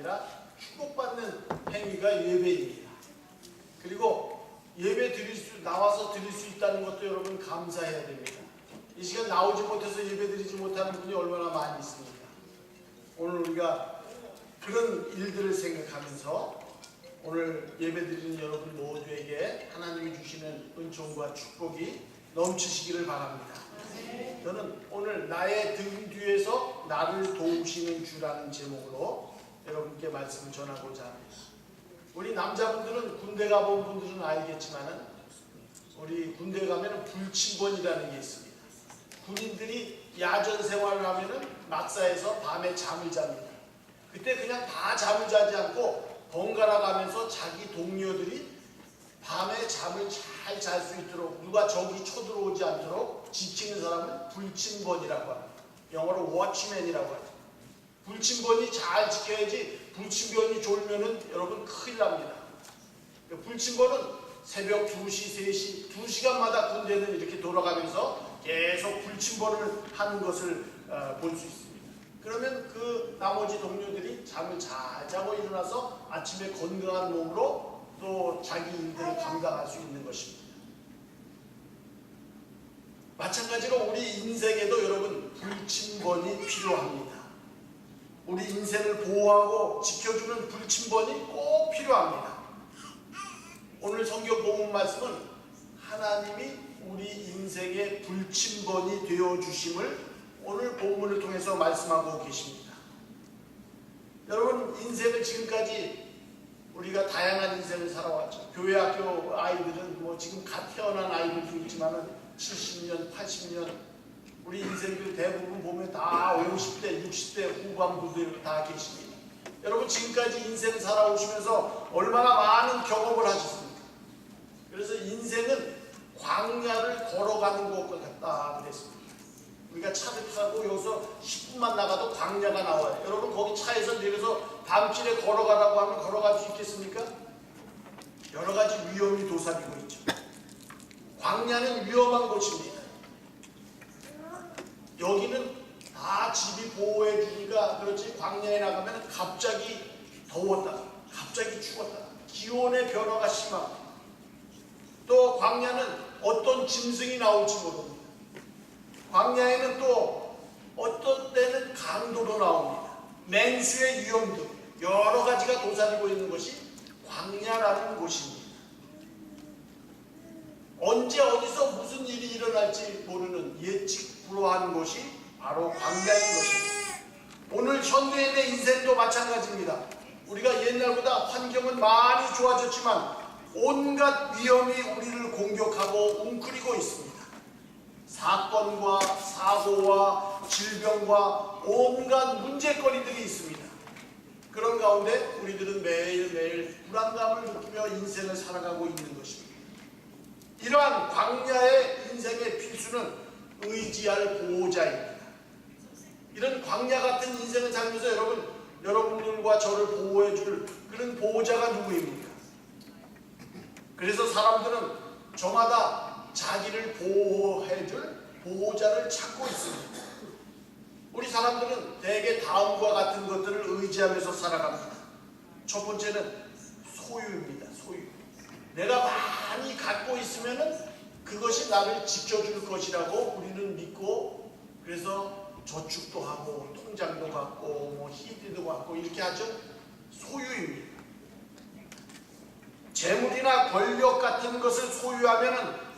아니라 축복받는 행위가 예배입니다. 그리고 나와서 드릴 수 있다는 것도 여러분 감사해야 됩니다. 이 시간 나오지 못해서 예배 드리지 못하는 분이 얼마나 많이 있습니까? 오늘 우리가 그런 일들을 생각하면서 오늘 예배 드리는 여러분 모두에게 하나님이 주시는 은총과 축복이 넘치시기를 바랍니다. 저는 오늘 나의 등 뒤에서 나를 도우시는 주라는 제목으로 여러분께 말씀을 전하고자 합니다. 우리 남자분들은 군대 가본 분들은 알겠지만은 우리 군대 가면은 불침번이라는 게 있습니다. 군인들이 야전 생활을 하면은 막사에서 밤에 잠을 잡니다. 그때 그냥 다 잠을 자지 않고 번갈아 가면서 자기 동료들이 밤에 잠을 잘 잘 수 있도록 누가 적이 쳐들어오지 않도록 지키는 사람을 불침번이라고 합니다. 영어로 워치맨이라고 하죠. 불침번이 잘 지켜야지 불침번이 졸면은 여러분 큰일 납니다. 불침번은 새벽 2시, 3시, 2시간마다 군대는 이렇게 돌아가면서 계속 불침번을 하는 것을 볼 수 있습니다. 그러면 그 나머지 동료들이 잠을 잘 자고 일어나서 아침에 건강한 몸으로 또 자기 일들을 감당할 수 있는 것입니다. 마찬가지로 우리 인생에도 여러분 불침번이 필요합니다. 우리 인생을 보호하고 지켜주는 불침번이 꼭 필요합니다. 오늘 성경 본문 말씀은 하나님이 우리 인생의 불침번이 되어주심을 오늘 본문을 통해서 말씀하고 계십니다. 여러분 인생을 지금까지 우리가 다양한 인생을 살아왔죠. 교회 학교 아이들은 뭐 지금 갓 태어난 아이들도 있지만은 70년, 80년 우리 인생들 대부분 보면 다 50대, 60대 후반부들 다 계십니다. 여러분 지금까지 인생 살아오시면서 얼마나 많은 경험을 하셨습니까? 그래서 인생은 광야를 걸어가는 것과 같다 그랬습니다. 우리가 차를 타고 여기서 10분만 나가도 광야가 나와요. 여러분 거기 차에서 내려서 밤길에 걸어가라고 하면 걸어갈 수 있겠습니까? 여러 가지 위험이 도사리고 있죠. 광야는 위험한 곳입니다. 여기는 다 집이 보호해 주니까 그렇지 광야에 나가면 갑자기 더웠다, 갑자기 추웠다, 기온의 변화가 심하고 또 광야는 어떤 짐승이 나올지 모릅니다. 광야에는 또 어떤 때는 강도도 나옵니다. 맹수의 위험도 여러 가지가 도사리고 있는 것이 광야라는 곳입니다. 언제 어디서 무슨 일이 일어날지 모르는 예측 불허한 곳이 바로 광야인 것입니다. 오늘 현대인의 인생도 마찬가지입니다. 우리가 옛날보다 환경은 많이 좋아졌지만 온갖 위험이 우리를 공격하고 웅크리고 있습니다. 사건과 사고와 질병과 온갖 문제거리들이 있습니다. 그런 가운데 우리들은 매일매일 불안감을 느끼며 인생을 살아가고 있는 것입니다. 이러한 광야의 인생의 필수는 의지할 보호자입니다. 이런 광야 같은 인생을 살면서 여러분들과 저를 보호해줄 그런 보호자가 누구입니까? 그래서 사람들은 저마다 자기를 보호해줄 보호자를 찾고 있습니다. 우리 사람들은 대개 다음과 같은 것들을 의지하면서 살아갑니다. 첫 번째는 소유입니다. 소유. 내가 많이 갖고 있으면은 그것이 나를 지켜줄 것이라고 우리는 믿고 그래서 저축도 하고 통장도 갖고 뭐 히드도 갖고 이렇게 하죠. 소유입니다. 재물이나 권력 같은 것을 소유하면은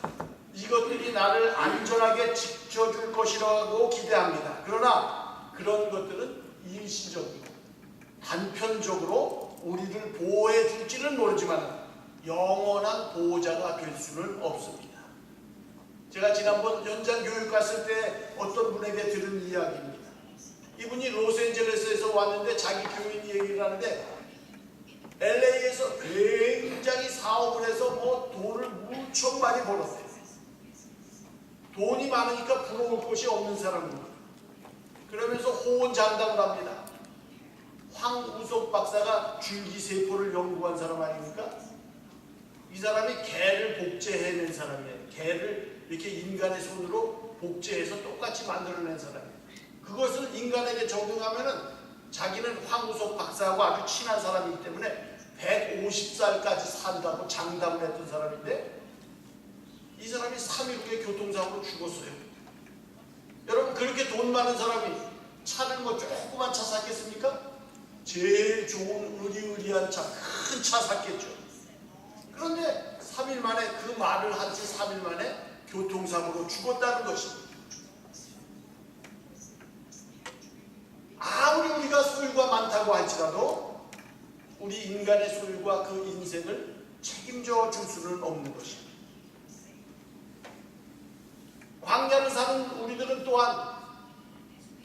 이것들이 나를 안전하게 지켜줄 것이라고 기대합니다. 그러나 그런 것들은 일시적이고 단편적으로 우리를 보호해 줄지는 모르지만 영원한 보호자가 될 수는 없습니다. 제가 지난번 연장 교육 갔을 때 어떤 분에게 들은 이야기입니다. 이분이 로스앤젤레스에서 왔는데 자기 교인 얘기를 하는데 LA에서 굉장히 사업을 해서 뭐 돈을 무척 많이 벌었어요. 돈이 많으니까 부러울 것이 없는 사람입니다. 그러면서 호언장담을 합니다. 황우석 박사가 줄기세포를 연구한 사람 아닙니까? 이 사람이 개를 복제해낸 사람이에요. 개를 이렇게 인간의 손으로 복제해서 똑같이 만들어낸 사람이에요. 그것을 인간에게 적용하면은 자기는 황우석 박사하고 아주 친한 사람이기 때문에 150살까지 산다고 장담을 했던 사람인데 이 사람이 3일 후에 교통사고로 죽었어요. 여러분, 그렇게 돈 많은 사람이 차를 뭐 조그만 차 샀겠습니까? 제일 좋은 으리으리한 차, 큰 차 샀겠죠. 그런데 3일 만에, 그 말을 한 지 3일 만에 교통사고로 죽었다는 것입니다. 아무리 우리가 소유가 많다고 할지라도 우리 인간의 소유가 그 인생을 책임져 줄 수는 없는 것입니다. 광야를 사는 우리들은 또한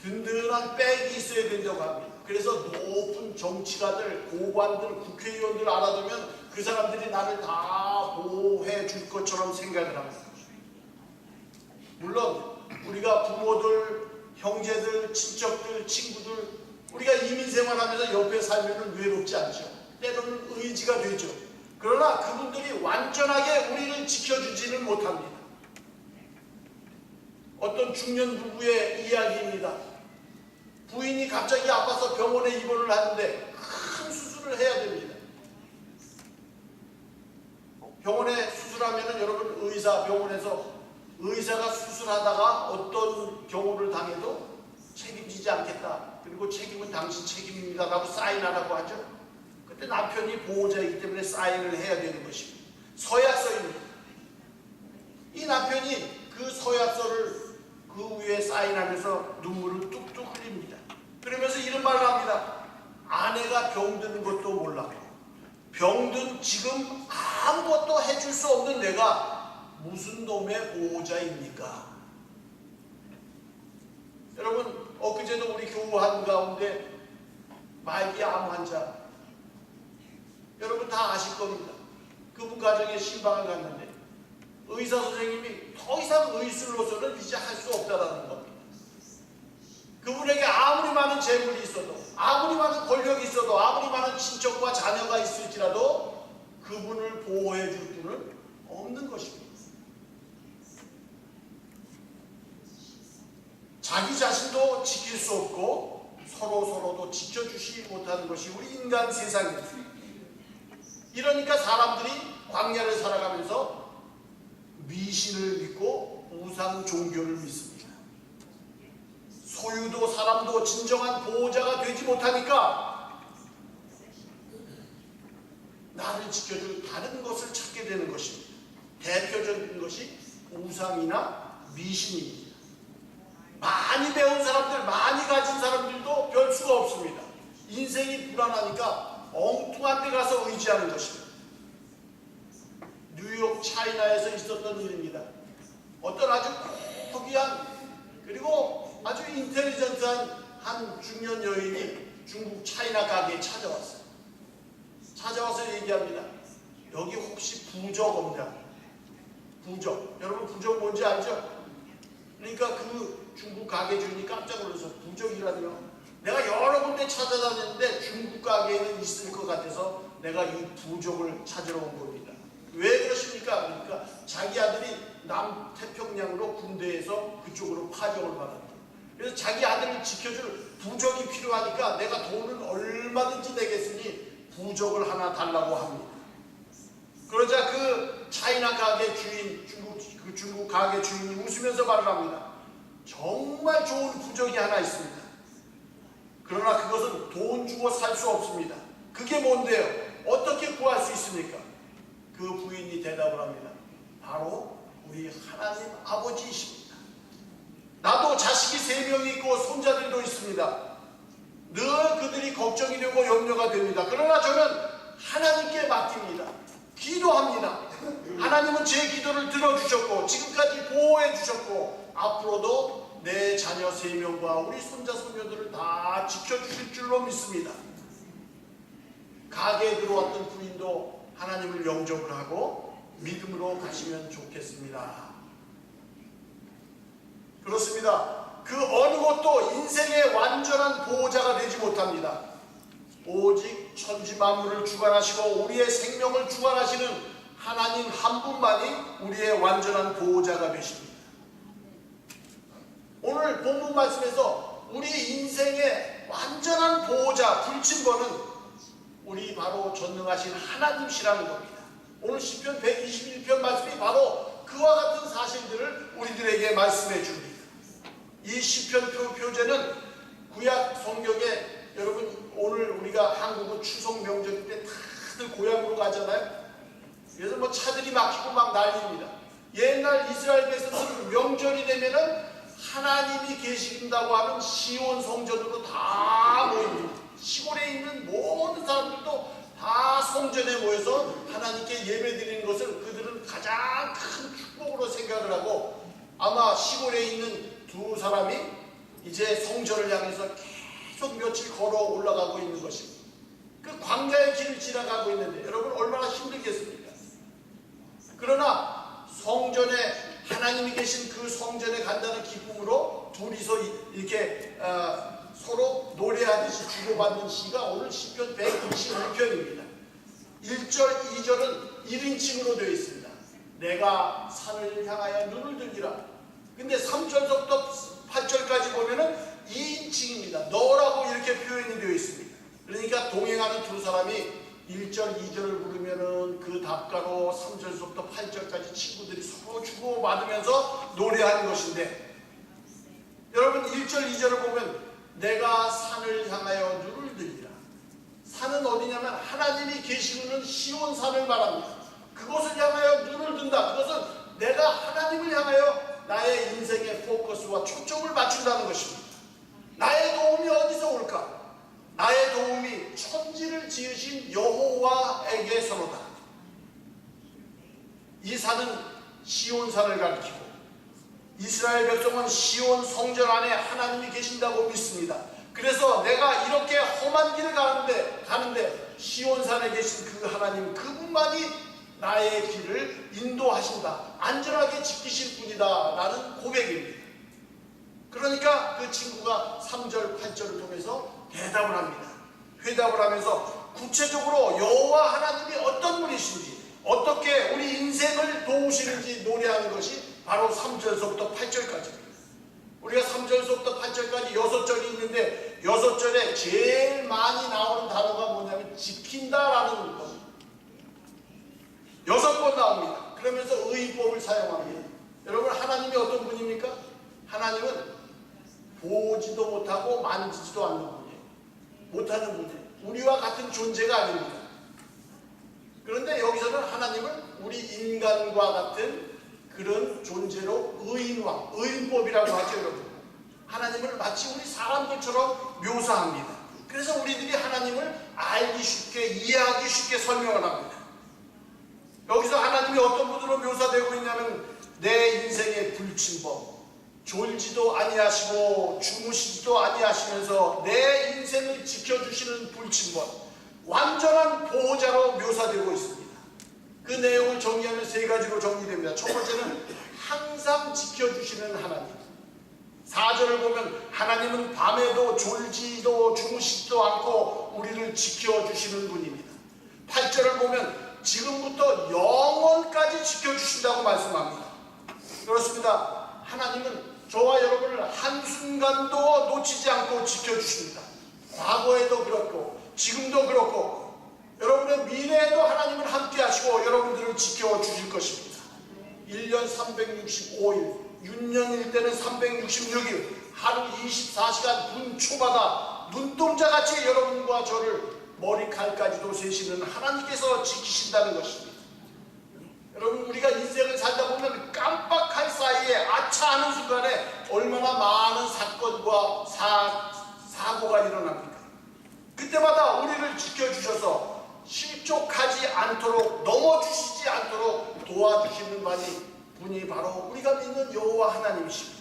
든든한 백이 있어야 된다고 합니다. 그래서 높은 정치가들, 고관들, 국회의원들 알아두면 그 사람들이 나를 다 보호해 줄 것처럼 생각을 합니다. 물론 우리가 부모들, 형제들, 친척들, 친구들, 우리가 이민생활하면서 옆에 살면 외롭지 않죠. 때로는 의지가 되죠. 그러나 그분들이 완전하게 우리를 지켜주지는 못합니다. 어떤 중년 부부의 이야기입니다. 부인이 갑자기 아파서 병원에 입원을 하는데 큰 수술을 해야 됩니다. 병원에 수술하면은 여러분, 병원에서 의사가 수술하다가 어떤 경우를 당해도 책임지지 않겠다. 그리고 책임은 당신 책임입니다 라고 사인하라고 하죠. 그때 남편이 보호자이기 때문에 사인을 해야 되는 것입니다. 서약서입니다. 이 남편이 그 서약서를 그 위에 사인하면서 눈물을 뚝뚝 흘립니다. 그러면서 이런 말을 합니다. 아내가 병드는 것도 몰라. 병든 지금 아무것도 해줄 수 없는 내가 무슨 놈의 보호자입니까? 여러분, 엊그제도 우리 교우한 가운데 말기 암 환자, 여러분 다 아실 겁니다. 그분 가정에 신방을 갔는데 의사 선생님이 더 이상 의술로서는 이제 할 수 없다라는 겁니다. 그분에게 아무리 많은 재물이 있어도, 아무리 많은 권력이 있어도, 아무리 많은 친척과 자녀가 있을지라도 그분을 보호해 줄 분은 없는 것입니다. 자기 자신도 지킬 수 없고 서로도 지켜주지 못하는 것이 우리 인간 세상입니다. 이러니까 사람들이 광야를 살아가면서 미신을 믿고 우상 종교를 믿습니다. 소유도 사람도 진정한 보호자가 되지 못하니까 나를 지켜줄 다른 것을 찾게 되는 것입니다. 대표적인 것이 우상이나 미신입니다. 많이 배운 사람들, 많이 가진 사람들도 별 수가 없습니다. 인생이 불안하니까 엉뚱한 데 가서 의지하는 것입니다. 뉴욕 차이나에서 있었던 일입니다. 어떤 아주 고귀한 그리고 아주 인텔리전트한 한 중년 여인이 중국 차이나 가게에 찾아왔어요. 찾아와서 얘기합니다. 여기 혹시 부적 없냐? 부적. 여러분 부적 뭔지 알죠? 그러니까 그 중국 가게 주인이 깜짝 놀라서 부적이라뇨? 내가 여러 군데 찾아다녔는데 중국 가게에는 있을 것 같아서 내가 이 부적을 찾으러 온 겁니다. 왜 그러십니까? 그러니까 자기 아들이 남태평양으로 군대에서 그쪽으로 파병을 받았다. 그래서 자기 아들을 지켜줄 부적이 필요하니까 내가 돈은 얼마든지 내겠으니 부적을 하나 달라고 합니다. 그러자 그 차이나 가게 주인, 중국 가게 주인이 웃으면서 말을 합니다. 정말 좋은 부적이 하나 있습니다. 그러나 그것은 돈 주고 살 수 없습니다. 그게 뭔데요? 어떻게 구할 수 있습니까? 그 부인이 대답을 합니다. 바로 우리 하나님 아버지이십니다. 나도 자식이 3명이 있고 손자들도 있습니다. 늘 그들이 걱정이 되고 염려가 됩니다. 그러나 저는 하나님께 맡깁니다. 기도합니다. 하나님은 제 기도를 들어주셨고 지금까지 보호해 주셨고 앞으로도 내 자녀 3명과 우리 손자 손녀들을 다 지켜주실 줄로 믿습니다. 가게에 들어왔던 부인도 하나님을 영접을 하고 믿음으로 가시면 좋겠습니다. 그렇습니다. 그 어느 것도 인생의 완전한 보호자가 되지 못합니다. 오직 천지 만물을 주관하시고 우리의 생명을 주관하시는 하나님 한 분만이 우리의 완전한 보호자가 되십니다. 오늘 본문 말씀에서 우리 인생의 완전한 보호자, 불침번은 우리 바로 전능하신 하나님이시라는 겁니다. 오늘 시편 121편 말씀이 바로 그와 같은 사실들을 우리들에게 말씀해 줍니다. 이 시편 표제는 구약 성경에 여러분 오늘 우리가 한국은 추석 명절 때 다들 고향으로 가잖아요. 그래서 뭐 차들이 막히고 막 난립니다. 옛날 이스라엘 백성들은 명절이 되면은 하나님이 계신다고 하는 시온 성전으로 다 모입니다. 시골에 있는 모든 사람들도 다 성전에 모여서 하나님께 예배드리는 것을 그들은 가장 큰 축복으로 생각을 하고, 아마 시골에 있는 두 사람이 이제 성전을 향해서 계속 며칠 걸어 올라가고 있는 것입니다. 그 광야의 길을 지나가고 있는데 여러분 얼마나 힘들겠습니까? 그러나 성전에 하나님이 계신 그 성전에 간다는 기쁨으로 둘이서 이렇게 서로 노래하듯이 주고받는 시가 오늘 시편 121편입니다. 1절, 2절은 1인칭으로 되어 있습니다. 내가 산을 향하여 눈을 들기라. 근데 3절부터 8절까지 보면은 2인칭입니다. 너라고 이렇게 표현이 되어 있습니다. 그러니까 동행하는 두 사람이 1절, 2절을 부르면은 그 답가로 3절부터 8절까지 친구들이 서로 주고받으면서 노래하는 것인데, 여러분 1절, 2절을 보면 내가 산을 향하여 눈을 들리라. 산은 어디냐면 하나님이 계시는 시온산을 말합니다. 그것을 향하여 눈을 든다. 그것은 내가 하나님을 향하여 나의 인생의 포커스와 초점을 맞춘다는 것입니다. 나의 도움이 어디서 올까? 나의 도움이 천지를 지으신 여호와에게서로다. 이 산은 시온산을 가리키고 이스라엘 백성은 시온 성전 안에 하나님이 계신다고 믿습니다. 그래서 내가 이렇게 험한 길을 가는데 시온산에 계신 그 하나님, 그분만이 나의 길을 인도하신다, 안전하게 지키실 분이다 라는 고백입니다. 그러니까 그 친구가 3절, 8절을 통해서 대답을 합니다. 회답을 하면서 구체적으로 여호와 하나님이 어떤 분이신지, 어떻게 우리 인생을 도우시는지 노래하는 것이 바로 3절서부터 8절까지입니다. 우리가 3절서부터 8절까지 6절이 있는데 6절에 제일 많이 나오는 단어가 뭐냐면 지킨다라는 겁니다. 6번 나옵니다. 그러면서 의법을 사용합니다. 여러분 하나님이 어떤 분입니까? 하나님은 보지도 못하고 만지지도 않는 분이에요. 못하는 분이에요. 우리와 같은 존재가 아닙니다. 그런데 여기서는 하나님을 우리 인간과 같은 그런 존재로 의인왕, 의인법이라고 하죠, 여러분. 하나님을 마치 우리 사람들처럼 묘사합니다. 그래서 우리들이 하나님을 알기 쉽게, 이해하기 쉽게 설명을 합니다. 여기서 하나님이 어떤 분으로 묘사되고 있냐면 내 인생의 불침범, 졸지도 아니하시고 주무시지도 아니하시면서 내 인생을 지켜주시는 불침범, 완전한 보호자로 묘사되고 있습니다. 그 내용을 정리하면 세 가지로 정리됩니다. 첫 번째는 항상 지켜주시는 하나님. 4절을 보면 하나님은 밤에도 졸지도 주무시지도 않고 우리를 지켜주시는 분입니다. 8절을 보면 지금부터 영원까지 지켜주신다고 말씀합니다. 그렇습니다. 하나님은 저와 여러분을 한순간도 놓치지 않고 지켜주십니다. 과거에도 그렇고 지금도 그렇고 여러분의 미래에도 하나님은 함께 하시고 여러분들을 지켜주실 것입니다. 1년 365일, 6년일 때는 366일, 하루 24시간 분초마다 눈동자같이 여러분과 저를 머리칼까지도 세시는 하나님께서 지키신다는 것입니다. 여러분 우리가 인생을 살다 보면 깜빡할 사이에 아차 하는 순간에 얼마나 많은 사건과 사고가 일어납니까? 그때마다 우리를 지켜주셔서 실족하지 않도록, 넘어지시지 않도록 도와주시는 분이 바로 우리가 믿는 여호와 하나님이십니다.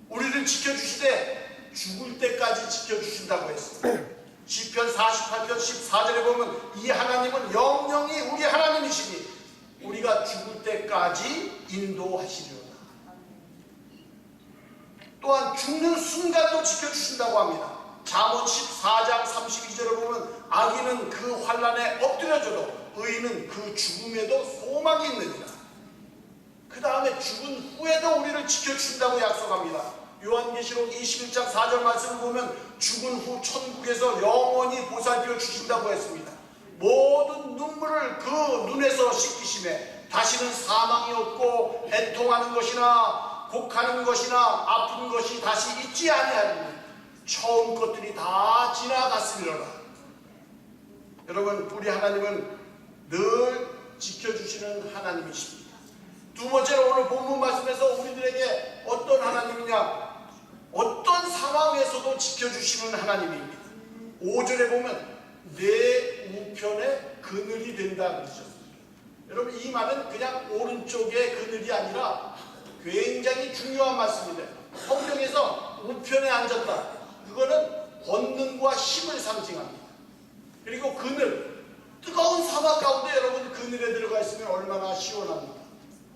우리를 지켜주시되 죽을 때까지 지켜주신다고 했습니다. 시편 48편 14절에 보면 이 하나님은 영영이 우리 하나님이시니 우리가 죽을 때까지 인도하시리로다. 또한 죽는 순간도 지켜주신다고 합니다. 잠언 14장 32절을 보면 악인은 그 환난에 엎드려져도 의인은 그 죽음에도 소망이 있느니라. 그 다음에 죽은 후에도 우리를 지켜주신다고 약속합니다. 요한계시록 21장 4절 말씀을 보면 죽은 후 천국에서 영원히 보살펴 주신다고 했습니다. 모든 눈물을 그 눈에서 씻기심에 다시는 사망이 없고 애통하는 것이나 곡하는 것이나 아픈 것이 다시 있지 아니하리니 처음 것들이 다 지나갔으리라. 여러분, 우리 하나님은 늘 지켜주시는 하나님이십니다. 두 번째로 오늘 본문 말씀에서 우리들에게 어떤 하나님이냐, 어떤 상황에서도 지켜주시는 하나님입니다. 5절에 보면 내 우편에 그늘이 된다 그러셨습니다. 여러분, 이 말은 그냥 오른쪽에 그늘이 아니라 굉장히 중요한 말씀인데, 성경에서 우편에 앉았다, 그거는 권능과 힘을 상징합니다. 그리고 그늘, 뜨거운 사막 가운데 여러분 그늘에 들어가 있으면 얼마나 시원합니까?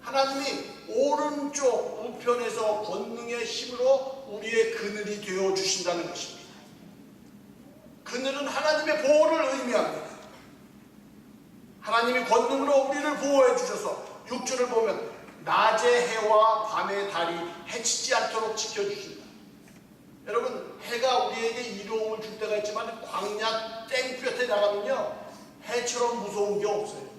하나님이 오른쪽 우편에서 권능의 힘으로 우리의 그늘이 되어 주신다는 것입니다. 그늘은 하나님의 보호를 의미합니다. 하나님이 권능으로 우리를 보호해 주셔서 6절을 보면 낮의 해와 밤의 달이 해치지 않도록 지켜주신다. 여러분, 해가 우리에게 이로움을 줄 때가 있지만 광야 땡볕에 나가면요 해처럼 무서운 게 없어요.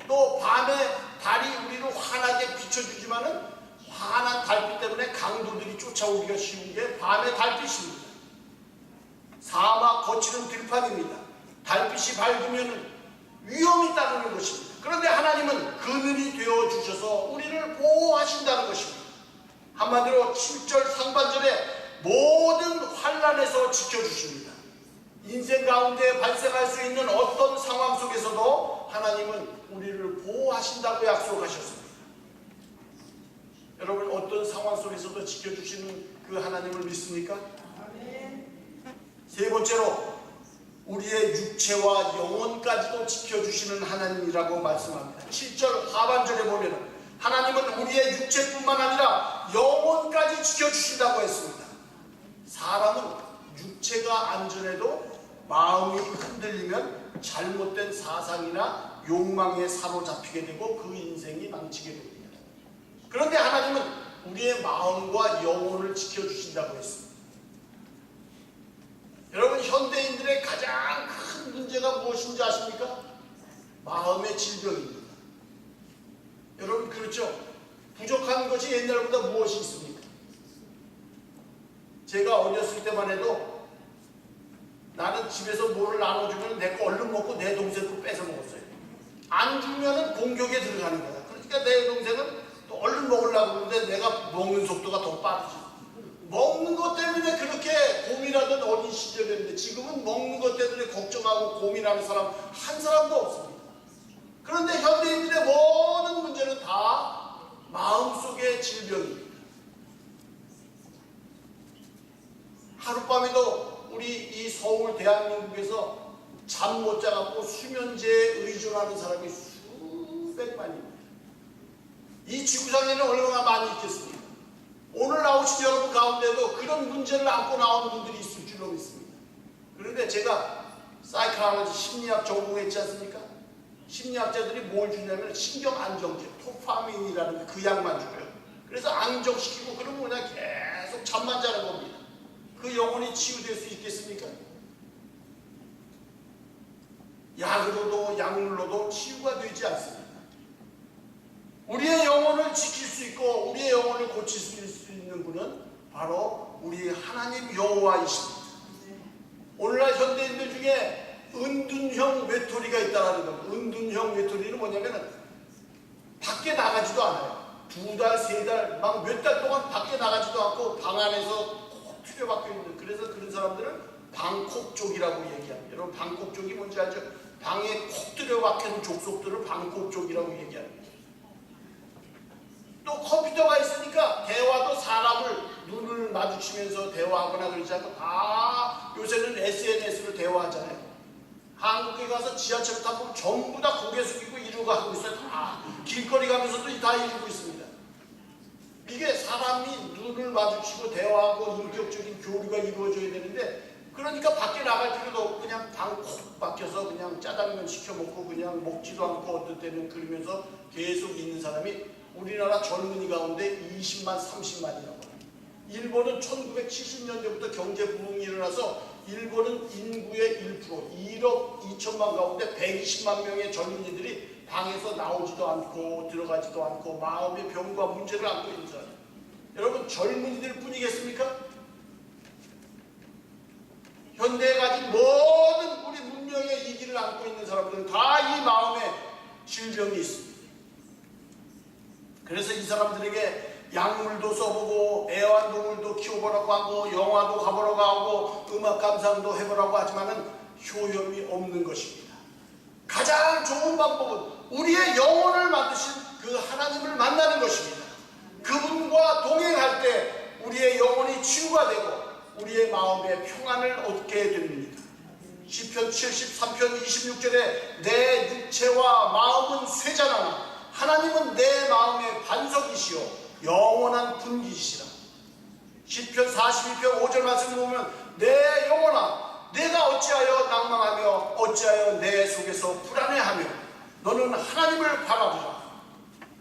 또 밤에 달이 우리를 환하게 비춰주지만은 환한 달빛 때문에 강도들이 쫓아오기가 쉬운 게 밤의 달빛입니다. 사막 거칠은 들판입니다. 달빛이 밝으면 위험이 따르는 것입니다. 그런데 하나님은 그늘이 되어 주셔서 우리를 보호하신다는 것입니다. 한마디로 7절 상반절에 모든 환난에서 지켜주십니다. 인생 가운데 발생할 수 있는 어떤 상황 속에서도 하나님은 우리를 보호하신다고 약속하셨습니다. 여러분, 어떤 상황 속에서도 지켜주시는 그 하나님을 믿습니까? 세 번째로 우리의 육체와 영혼까지도 지켜주시는 하나님이라고 말씀합니다. 7절 하반절에 보면 하나님은 우리의 육체뿐만 아니라 영혼까지 지켜주신다고 했습니다. 사람은 육체가 안전해도 마음이 흔들리면 잘못된 사상이나 욕망에 사로잡히게 되고 그 인생이 망치게 됩니다. 그런데 하나님은 우리의 마음과 영혼을 지켜주신다고 했습니다. 여러분, 현대인들의 가장 큰 문제가 무엇인지 아십니까? 마음의 질병입니다. 여러분, 그렇죠? 부족한 것이 옛날보다 무엇이 있습니까? 제가 어렸을 때만 해도 나는 집에서 뭐를 나눠주면 내 거 얼른 먹고 내 동생 거 뺏어 먹었어요. 안 주면은 공격에 들어가는 거야. 그러니까 내 동생은 또 얼른 먹으려고 그러는데 내가 먹는 속도가 더 빠르지. 먹는 것 때문에 그렇게 고민하던 어린 시절이었는데 지금은 먹는 것 때문에 걱정하고 고민하는 사람 한 사람도 없습니다. 그런데 현대인들의 모든 문제는 다 마음속의 질병입니다. 하룻밤에도 우리 이 서울 대한민국에서 잠 못 자갖고 수면제에 의존하는 사람이 수백만입니다. 이 지구상에는 얼마나 많이 있겠습니까? 오늘 나오신 여러분 가운데도 그런 문제를 안고 나온 분들이 있을 줄로 믿습니다. 그런데 제가 사이코로지 심리학 전공했지 않습니까? 심리학자들이 뭘 주냐면 신경 안정제, 도파민이라는 그 약만 줘요. 그래서 안정시키고 그러면 그냥 계속 잠만 자는 겁니다. 그 영혼이 치유될 수 있겠습니까? 약으로도 약물로도 치유가 되지 않습니다. 우리의 영혼을 지킬 수 있고 우리의 영혼을 고칠 수 있는 분은 바로 우리 하나님 여호와이십니다. 오늘날 현대인들 중에 은둔형 외톨이가 있다는 겁니다. 은둔형 외톨이는 뭐냐면 밖에 나가지도 않아요. 2달, 3달, 막 몇 달 동안 밖에 나가지도 않고 방 안에서 콕 틀여박혀 있는, 그래서 그런 사람들은 방콕족이라고 얘기합니다. 여러분, 방콕족이 뭔지 알죠? 방에 콕 들여박힌 족속들을 방콕족이라고 얘기합니다. 또 컴퓨터가 있으니까 대화도 사람을 눈을 마주치면서 대화하거나 그러지 않고 다 요새는 SNS로 대화하잖아요. 한국에 가서 지하철 타고 전부 다 고개 숙이고 이러고 하고 있어요. 다 길거리 가면서도 다 이러고 있습니다. 이게 사람이 눈을 마주치고 대화하고 인격적인 교류가 이루어져야 되는데, 그러니까 밖에 나갈 필요도 없고 그냥 방 콕 박혀서 그냥 짜장면 시켜 먹고 그냥 먹지도 않고 어떨 때는 그러면서 계속 있는 사람이 우리나라 젊은이 가운데 20만, 30만이라고 합니다. 일본은 1970년대부터 경제 부흥이 일어나서 일본은 인구의 1%, 1억 2천만 가운데 120만 명의 젊은이들이 방에서 나오지도 않고 들어가지도 않고 마음의 병과 문제를 안고 있는 사람. 여러분, 젊은이들 뿐이겠습니까? 현대에 가진 모든 우리 문명의 이기를 안고 있는 사람들은 다 이 마음에 질병이 있습니다. 그래서 이 사람들에게 약물도 써보고 애완동물도 키워보라고 하고 영화도 가보라고 하고 음악 감상도 해보라고 하지만은 효험이 없는 것입니다. 가장 좋은 방법은 우리의 영혼을 만드신 그 하나님을 만나는 것입니다. 그분과 동행할 때 우리의 영혼이 치유가 되고 우리의 마음에 평안을 얻게 됩니다. 시편 73편 26절에 내 육체와 마음은 쇠잔하나 하나님은 내 마음의 반석이시오 영원한 분기시라. 시편 42편 5절 말씀을 보면 내 영혼아 내가 어찌하여 낭망하며 어찌하여 내 속에서 불안해하며 너는 하나님을 바라보라.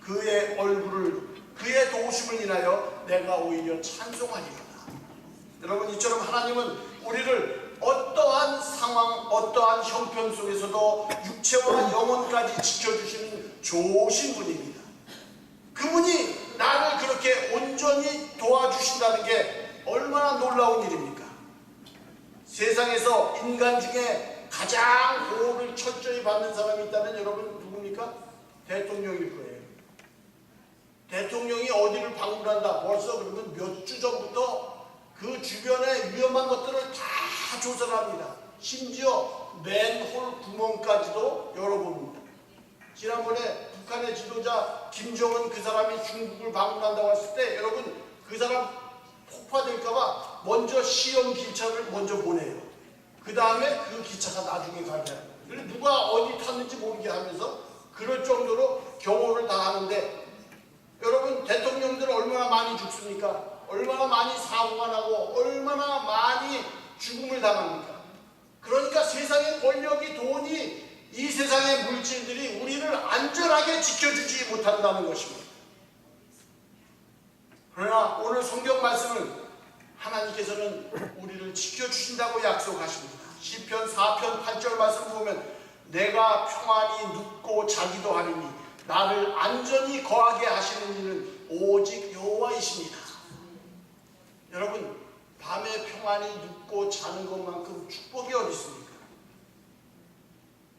그의 얼굴을 그의 도우심을 인하여 내가 오히려 찬송하리로다. 여러분, 이처럼 하나님은 우리를 어떠한 상황 어떠한 형편 속에서도 육체와 영혼까지 지켜주시는 좋으신 분입니다. 그분이 나를 그렇게 온전히 도와주신다는 게 얼마나 놀라운 일입니까? 세상에서 인간 중에 가장 보호를 철저히 받는 사람이 있다면 여러분 누굽니까? 대통령일 거예요. 대통령이 어디를 방문한다 벌써 그러면 몇 주 전부터 그 주변의 위험한 것들을 다 조사를 합니다. 심지어 맨홀 구멍까지도 열어봅니다. 지난번에 북한의 지도자 김정은 그 사람이 중국을 방문한다고 했을 때 여러분 그 사람 폭파될까봐 먼저 시험 기차를 먼저 보내요. 그 다음에 그 기차가 나중에 가게 합니다. 그래서 누가 어디 탔는지 모르게 하면서 그럴 정도로 경호를 다 하는데 여러분 대통령들 얼마나 많이 죽습니까? 얼마나 많이 사고가 나고 얼마나 많이 죽음을 당합니까? 그러니까 세상의 권력이 돈이 이 세상의 물질들이 우리를 안전하게 지켜주지 못한다는 것입니다. 그러나 오늘 성경 말씀은 하나님께서는 우리를 지켜주신다고 약속하십니다. 시편 4편 8절 말씀 보면 내가 평안히 눕고 자기도 하리니 나를 안전히 거하게 하시는 이는 오직 여호와이십니다. 여러분, 밤에 평안히 눕고 자는 것만큼 축복이 어디 있습니까?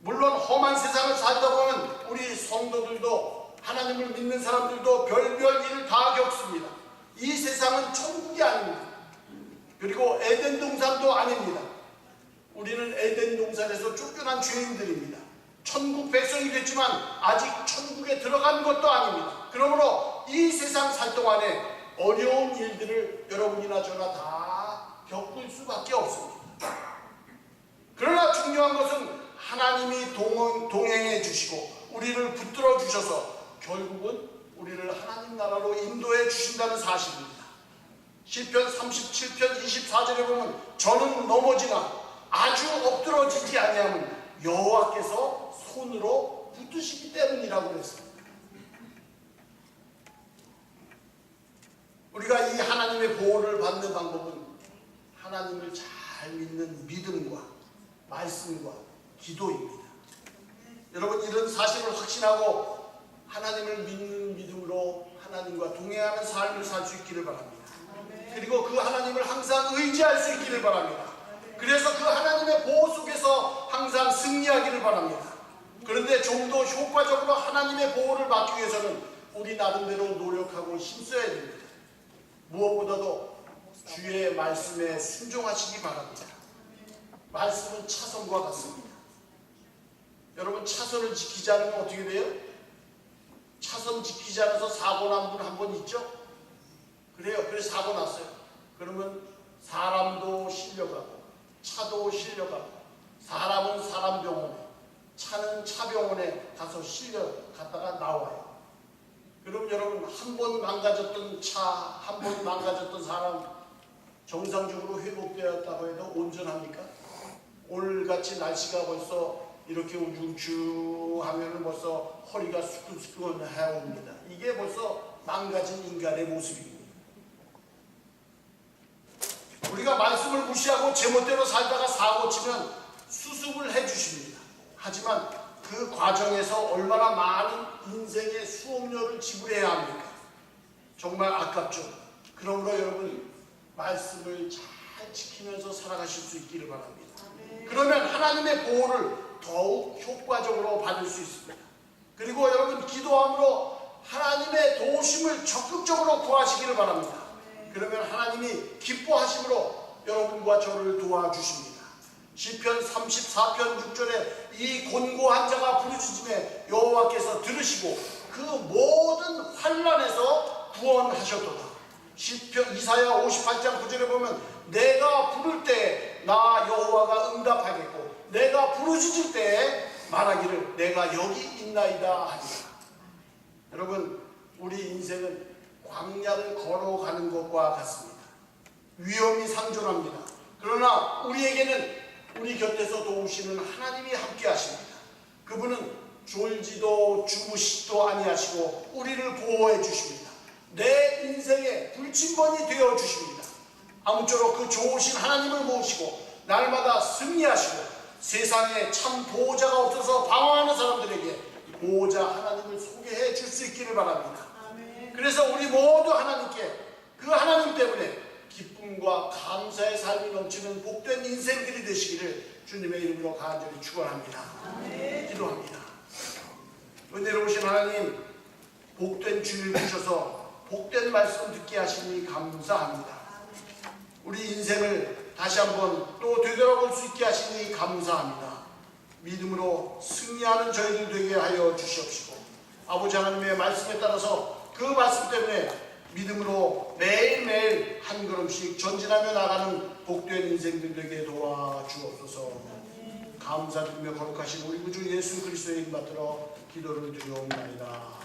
물론 험한 세상을 살다 보면 우리 성도들도 하나님을 믿는 사람들도 별별 일을 다 겪습니다. 이 세상은 천국이 아닙니다. 그리고 에덴 동산도 아닙니다. 우리는 에덴 동산에서 쫓겨난 죄인들입니다. 천국 백성이 됐지만 아직 천국에 들어간 것도 아닙니다. 그러므로 이 세상 살 동안에 어려운 일들을 여러분이나 저나 다 겪을 수밖에 없습니다. 그러나 중요한 것은 하나님이 동행해 주시고 우리를 붙들어 주셔서 결국은 우리를 하나님 나라로 인도해 주신다는 사실입니다. 시편 37편 24절에 보면 저는 넘어지나 아주 엎드러지지 아니하면 여호와께서 손으로 붙드시기 때문이라고 그랬습니다. 우리가 이 하나님의 보호를 받는 방법은 하나님을 잘 믿는 믿음과 말씀과 기도입니다. 여러분, 이런 사실을 확신하고 하나님을 믿는 믿음으로 하나님과 동행하는 삶을 살 수 있기를 바랍니다. 그리고 그 하나님을 항상 의지할 수 있기를 바랍니다. 그래서 그 하나님의 보호 속에서 항상 승리하기를 바랍니다. 그런데 좀 더 효과적으로 하나님의 보호를 받기 위해서는 우리 나름대로 노력하고 힘써야 됩니다. 무엇보다도 주의 말씀에 순종하시기 바랍니다. 말씀은 차선과 같습니다. 여러분, 차선을 지키지 않으면 어떻게 돼요? 차선 지키지 않아서 사고 난 분 한 번 있죠? 그래요. 그래서 사고 났어요. 그러면 사람도 실려가고 차도 실려가고 사람은 사람 병원에 차는 차 병원에 가서 실려갔다가 나와요. 그럼 여러분, 한 번 망가졌던 차, 한 번 망가졌던 사람 정상적으로 회복되었다고 해도 온전합니까? 오늘같이 날씨가 벌써 이렇게 우중충하면 벌써 허리가 수근수근해 옵니다. 이게 벌써 망가진 인간의 모습입니다. 우리가 말씀을 무시하고 제멋대로 살다가 사고 치면 수습을 해주십니다. 하지만 그 과정에서 얼마나 많은 인생의 수업료를 지불해야 합니까? 정말 아깝죠. 그러므로 여러분 말씀을 잘 지키면서 살아가실 수 있기를 바랍니다. 그러면 하나님의 보호를 더욱 효과적으로 받을 수 있습니다. 그리고 여러분 기도함으로 하나님의 도우심을 적극적으로 구하시기를 바랍니다. 그러면 하나님이 기뻐하심으로 여러분과 저를 도와주십니다. 시편 34편 6절에 이 곤고한 자가 부르짖음에 여호와께서 들으시고 그 모든 환난에서 구원하셨도다. 시편 이사야 58장 9절에 보면 내가 부를 때 나 여호와가 응답하겠고 내가 부르짖을 때에 말하기를 내가 여기 있나이다 하리라. 여러분 우리 인생은 광야를 걸어가는 것과 같습니다. 위험이 상존합니다. 그러나 우리에게는 우리 곁에서 도우시는 하나님이 함께 하십니다. 그분은 졸지도 주무시지도 아니하시고 우리를 보호해 주십니다. 내 인생의 불침번이 되어 주십니다. 아무쪼록 그 좋으신 하나님을 모시고 날마다 승리하시고 세상에 참 보호자가 없어서 방황하는 사람들에게 보호자 하나님을 소개해 줄 수 있기를 바랍니다. 그래서 우리 모두 하나님께 그 하나님 때문에 기쁨과 감사의 삶이 넘치는 복된 인생들이 되시기를 주님의 이름으로 간절히 축원합니다. 기도합니다. 은혜로우신 하나님 복된 주일 주셔서 복된 말씀 듣게 하시니 감사합니다. 우리 인생을 다시 한번 또 되돌아볼 수 있게 하시니 감사합니다. 믿음으로 승리하는 저희들 되게 하여 주시옵시고 아버지 하나님의 말씀에 따라서 그 말씀 때문에 믿음으로 매일매일 한 걸음씩 전진하며 나가는 복된 인생들 되게 도와주옵소서. 감사드리며 거룩하신 우리 구주 예수 그리스도의 이름 받들어 기도를 드리옵나이다.